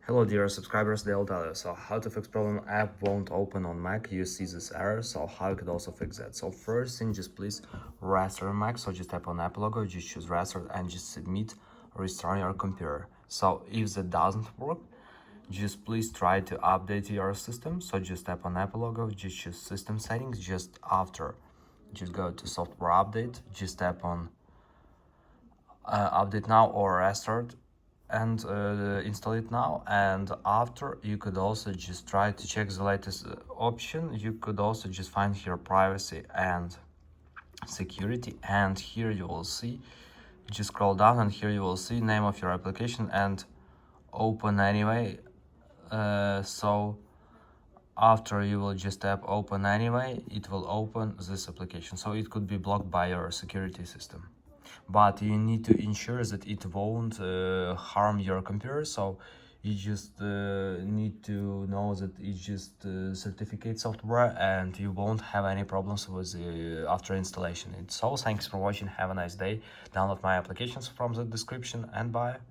Hello dear subscribers, they'll tell you. So how to fix problem app won't open on Mac, you see this error, so how you could also fix that. So first thing, just please restart Mac, so just tap on app logo, just choose restart and just submit restart your computer. So if that doesn't work, just please try to update your system, so just tap on app logo, just choose system settings, just after, just go to software update, just tap on update now or restart and install it now. And after, you could also just try to check the latest option. You could also just find here privacy and security, and here you will see, just scroll down and here you will see name of your application and open anyway. So after you will just tap open anyway, it will open this application, so it could be blocked by your security system, but you need to ensure that it won't harm your computer. So you just need to know that it's just certificate software and you won't have any problems with after installation. So thanks for watching, have a nice day, download my applications from the description, and bye.